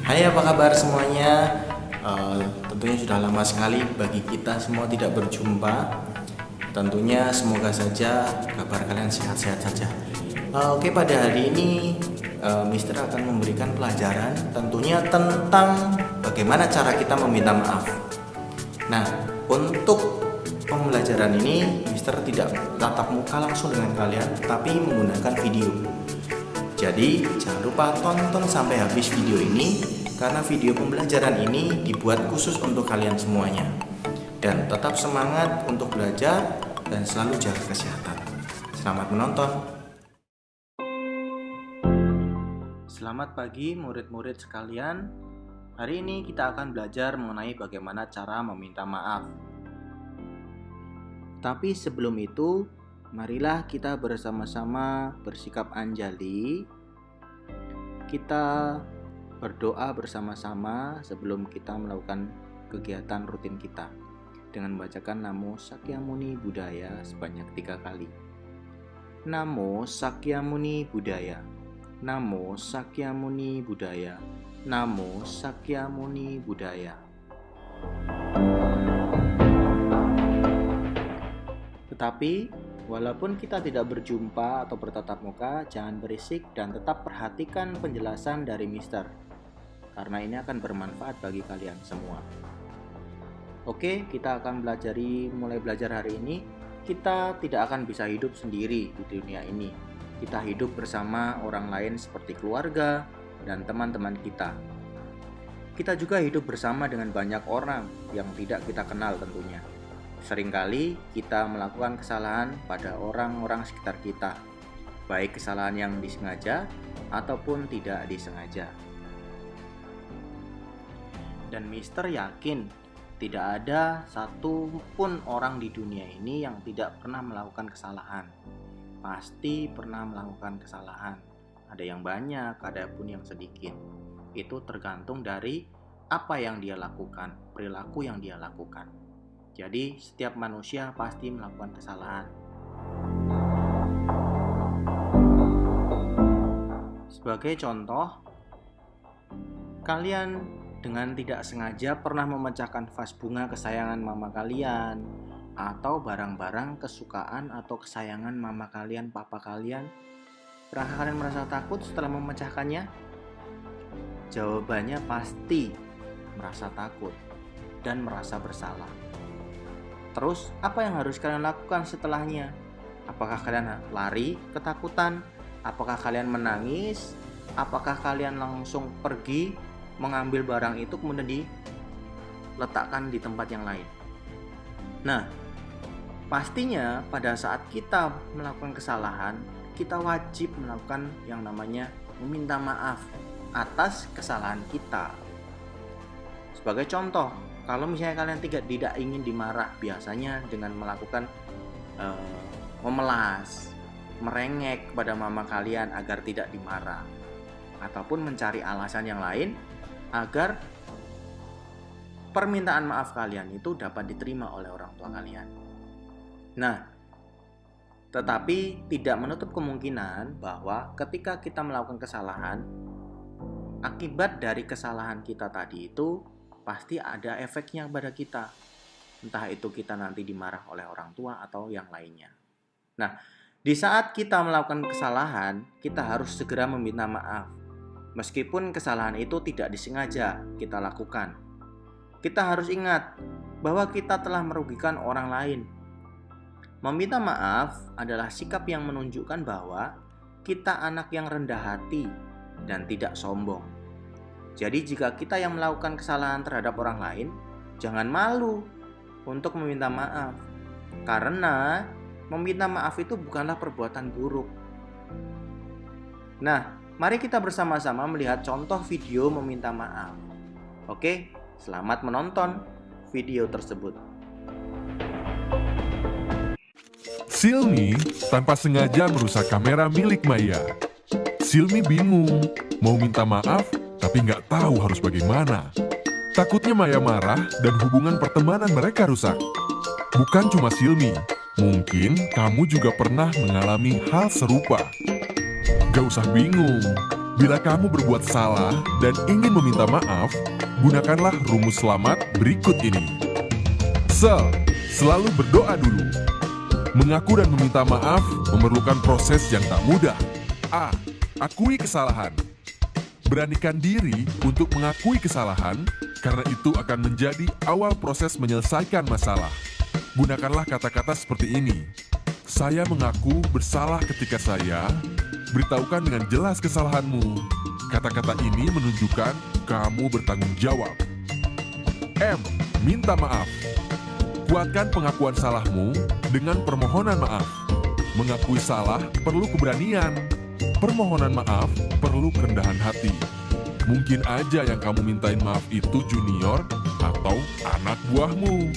Hai, apa kabar semuanya? Tentunya sudah lama sekali bagi kita semua tidak berjumpa. Tentunya semoga saja kabar kalian sehat-sehat saja. Oke, pada hari ini Mister akan memberikan pelajaran tentunya tentang bagaimana cara kita meminta maaf. Nah, untuk pembelajaran ini Mister tidak tatap muka langsung dengan kalian, tapi menggunakan video. Jadi jangan lupa tonton sampai habis video ini, karena video pembelajaran ini dibuat khusus untuk kalian semuanya. Dan tetap semangat untuk belajar dan selalu jaga kesehatan. Selamat menonton. Selamat pagi murid-murid sekalian. Hari ini kita akan belajar mengenai bagaimana cara meminta maaf. Tapi sebelum itu, marilah kita bersama-sama bersikap anjali. Kita berdoa bersama-sama sebelum kita melakukan kegiatan rutin kita dengan membacakan Namo Sakyamuni Buddhaya sebanyak 3 kali. Namo Sakyamuni Buddhaya. Namo Sakyamuni Buddhaya. Namo Sakyamuni Buddhaya. Tetapi walaupun kita tidak berjumpa atau bertatap muka, jangan berisik dan tetap perhatikan penjelasan dari Mister, karena ini akan bermanfaat bagi kalian semua. Oke, kita akan mulai belajar hari ini. Kita tidak akan bisa hidup sendiri di dunia ini. Kita hidup bersama orang lain seperti keluarga dan teman-teman kita. Kita juga hidup bersama dengan banyak orang yang tidak kita kenal tentunya. Seringkali kita melakukan kesalahan pada orang-orang sekitar kita, baik kesalahan yang disengaja ataupun tidak disengaja. Dan Mister yakin tidak ada satu pun orang di dunia ini yang tidak pernah melakukan kesalahan. Pasti pernah melakukan kesalahan. Ada yang banyak, ada pun yang sedikit. Itu tergantung dari apa yang dia lakukan, perilaku yang dia lakukan. Jadi setiap manusia pasti melakukan kesalahan. Sebagai contoh, kalian dengan tidak sengaja pernah memecahkan vas bunga kesayangan mama kalian, atau barang-barang kesukaan atau kesayangan mama kalian, papa kalian. Pernah kalian merasa takut setelah memecahkannya? Jawabannya pasti merasa takut dan merasa bersalah. Terus, apa yang harus kalian lakukan setelahnya? Apakah kalian lari ketakutan? Apakah kalian menangis? Apakah kalian langsung pergi mengambil barang itu kemudian diletakkan di tempat yang lain? Nah, pastinya pada saat kita melakukan kesalahan, kita wajib melakukan yang namanya meminta maaf atas kesalahan kita. Sebagai contoh, kalau misalnya kalian tidak ingin dimarah, biasanya dengan melakukan memelas, merengek kepada mama kalian agar tidak dimarah, ataupun mencari alasan yang lain agar permintaan maaf kalian itu dapat diterima oleh orang tua kalian. Nah, tetapi tidak menutup kemungkinan bahwa ketika kita melakukan kesalahan, akibat dari kesalahan kita tadi itu pasti ada efeknya kepada kita. Entah itu kita nanti dimarah oleh orang tua atau yang lainnya. Nah, di saat kita melakukan kesalahan, kita harus segera meminta maaf. Meskipun kesalahan itu tidak disengaja kita lakukan. Kita harus ingat bahwa kita telah merugikan orang lain. Meminta maaf adalah sikap yang menunjukkan bahwa kita anak yang rendah hati dan tidak sombong. Jadi jika kita yang melakukan kesalahan terhadap orang lain, jangan malu untuk meminta maaf. Karena meminta maaf itu bukanlah perbuatan buruk. Nah, mari kita bersama-sama melihat contoh video meminta maaf. Oke, selamat menonton video tersebut. Silmi tanpa sengaja merusak kamera milik Maya. Silmi bingung, mau minta maaf tapi nggak tahu harus bagaimana. Takutnya Maya marah dan hubungan pertemanan mereka rusak. Bukan cuma Silmi, mungkin kamu juga pernah mengalami hal serupa. Gak usah bingung, Bila kamu berbuat salah dan ingin meminta maaf, gunakanlah rumus selamat berikut ini. Selalu berdoa dulu. Mengaku dan meminta maaf memerlukan proses yang tak mudah. A. Akui kesalahan. Beranikan diri untuk mengakui kesalahan, karena itu akan menjadi awal proses menyelesaikan masalah. Gunakanlah kata-kata seperti ini. Saya mengaku bersalah ketika saya. Beritahukan dengan jelas kesalahanmu. Kata-kata ini menunjukkan kamu bertanggung jawab. M. Minta maaf. Kuatkan pengakuan salahmu dengan permohonan maaf. Mengakui salah perlu keberanian. Permohonan maaf perlu kerendahan hati. Mungkin aja yang kamu mintain maaf itu junior atau anak buahmu.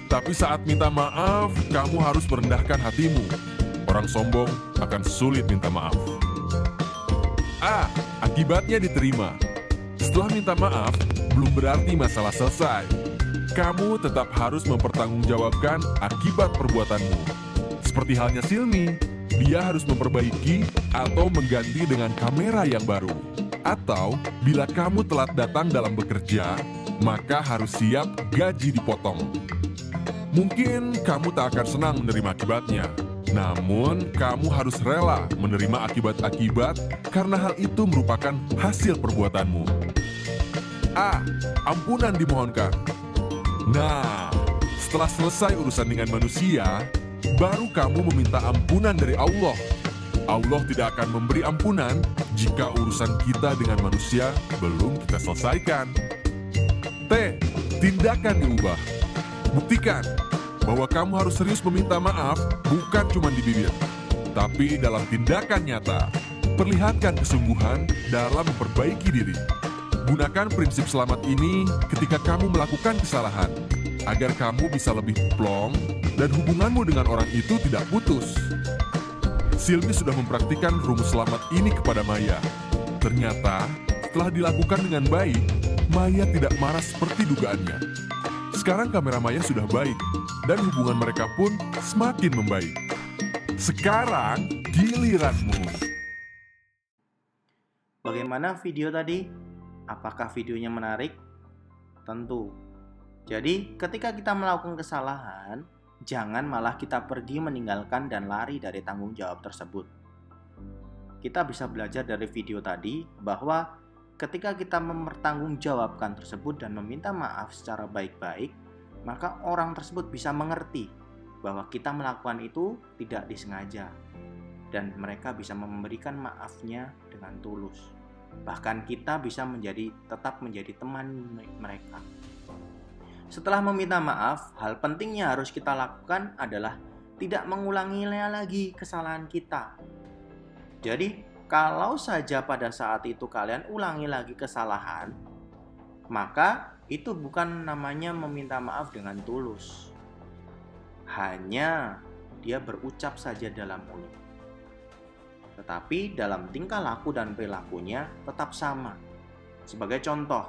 Tapi saat minta maaf, kamu harus merendahkan hatimu. Orang sombong akan sulit minta maaf. A. Akibatnya diterima. Setelah minta maaf, belum berarti masalah selesai. Kamu tetap harus mempertanggungjawabkan akibat perbuatanmu. Seperti halnya Silmi, dia harus memperbaiki atau mengganti dengan kamera yang baru. Atau, bila kamu telat datang dalam bekerja, maka harus siap gaji dipotong. Mungkin kamu tak akan senang menerima akibatnya. Namun, kamu harus rela menerima akibat-akibat karena hal itu merupakan hasil perbuatanmu. A. Ampunan dimohonkan. Nah, setelah selesai urusan dengan manusia, baru kamu meminta ampunan dari Allah. Allah tidak akan memberi ampunan jika urusan kita dengan manusia belum kita selesaikan. T. Tindakan diubah. Buktikan bahwa kamu harus serius meminta maaf bukan cuma di bibir, tapi dalam tindakan nyata. Perlihatkan kesungguhan dalam memperbaiki diri. Gunakan prinsip selamat ini ketika kamu melakukan kesalahan, agar kamu bisa lebih plong dan hubunganmu dengan orang itu tidak putus. Silmi sudah mempraktikkan rumus selamat ini kepada Maya. Ternyata, setelah dilakukan dengan baik, Maya tidak marah seperti dugaannya. Sekarang kamera Maya sudah baik, dan hubungan mereka pun semakin membaik. Sekarang, giliranmu. Bagaimana video tadi? Apakah videonya menarik? Tentu. Jadi, ketika kita melakukan kesalahan, jangan malah kita pergi meninggalkan dan lari dari tanggung jawab tersebut. Kita bisa belajar dari video tadi bahwa ketika kita mempertanggungjawabkan tersebut dan meminta maaf secara baik-baik, maka orang tersebut bisa mengerti bahwa kita melakukan itu tidak disengaja, dan mereka bisa memberikan maafnya dengan tulus. Bahkan kita bisa tetap menjadi teman mereka. Setelah meminta maaf, hal penting yang harus kita lakukan adalah tidak mengulangi lagi kesalahan kita. Jadi, kalau saja pada saat itu kalian ulangi lagi kesalahan, maka itu bukan namanya meminta maaf dengan tulus. Hanya dia berucap saja dalam mulut. Tetapi dalam tingkah laku dan perilakunya tetap sama. Sebagai contoh,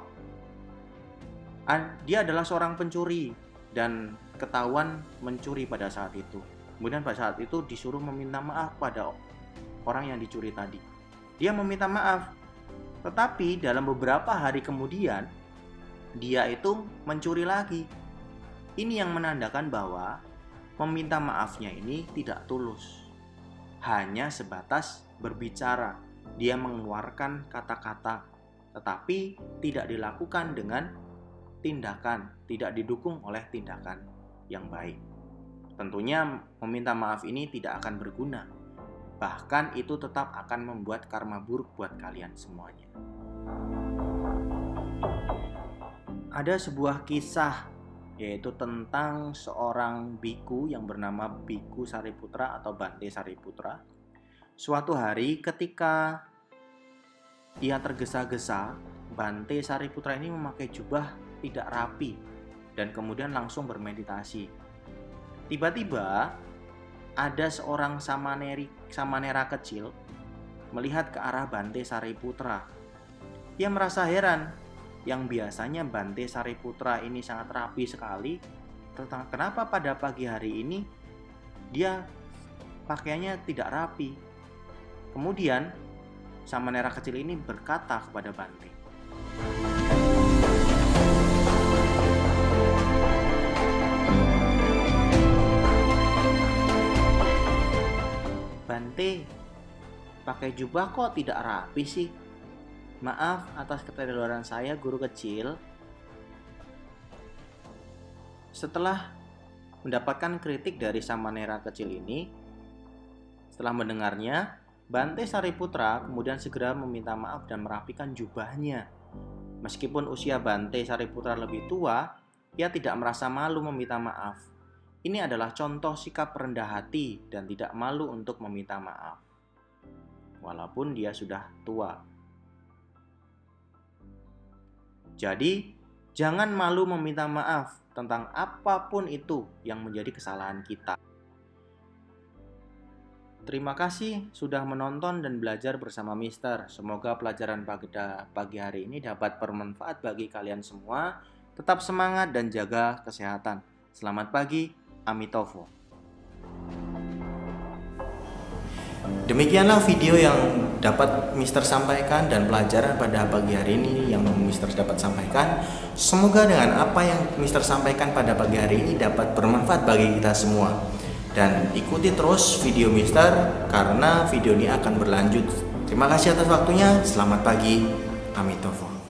dia adalah seorang pencuri dan ketahuan mencuri pada saat itu. Kemudian pada saat itu disuruh meminta maaf pada orang yang dicuri tadi. Dia meminta maaf, tetapi dalam beberapa hari kemudian dia itu mencuri lagi. Ini yang menandakan bahwa meminta maafnya ini tidak tulus. Hanya sebatas berbicara, dia mengeluarkan kata-kata, tetapi tidak dilakukan dengan tindakan, tidak didukung oleh tindakan yang baik. Tentunya meminta maaf ini tidak akan berguna, bahkan itu tetap akan membuat karma buruk buat kalian semuanya. Ada sebuah kisah, yaitu tentang seorang biku yang bernama Biku Sariputra atau Bante Sariputra. Suatu hari ketika ia tergesa-gesa, Bante Sariputra ini memakai jubah tidak rapi dan kemudian langsung bermeditasi. Tiba-tiba ada seorang samanera kecil melihat ke arah Bante Sariputra. Ia merasa heran, yang biasanya Bante Sariputra ini sangat rapi sekali, kenapa pada pagi hari ini dia pakaiannya tidak rapi. Kemudian Samanera kecil ini berkata kepada Bante, "Bante, pakai jubah kok tidak rapi sih? Maaf atas ketidakluaran saya, guru kecil." Setelah mendapatkan kritik dari Samanera kecil ini, setelah mendengarnya, Bante Sariputra kemudian segera meminta maaf dan merapikan jubahnya. Meskipun usia Bante Sariputra lebih tua, ia tidak merasa malu meminta maaf. Ini adalah contoh sikap rendah hati dan tidak malu untuk meminta maaf, walaupun dia sudah tua. Jadi, jangan malu meminta maaf tentang apapun itu yang menjadi kesalahan kita. Terima kasih sudah menonton dan belajar bersama Mister. Semoga pelajaran pada pagi hari ini dapat bermanfaat bagi kalian semua. Tetap semangat dan jaga kesehatan. Selamat pagi, Amitofo. Demikianlah video yang dapat Mister sampaikan dan pelajaran pada pagi hari ini yang Mister dapat sampaikan. Semoga dengan apa yang Mister sampaikan pada pagi hari ini dapat bermanfaat bagi kita semua. Dan ikuti terus video Mister karena video ini akan berlanjut. Terima kasih atas waktunya. Selamat pagi, Amitofo.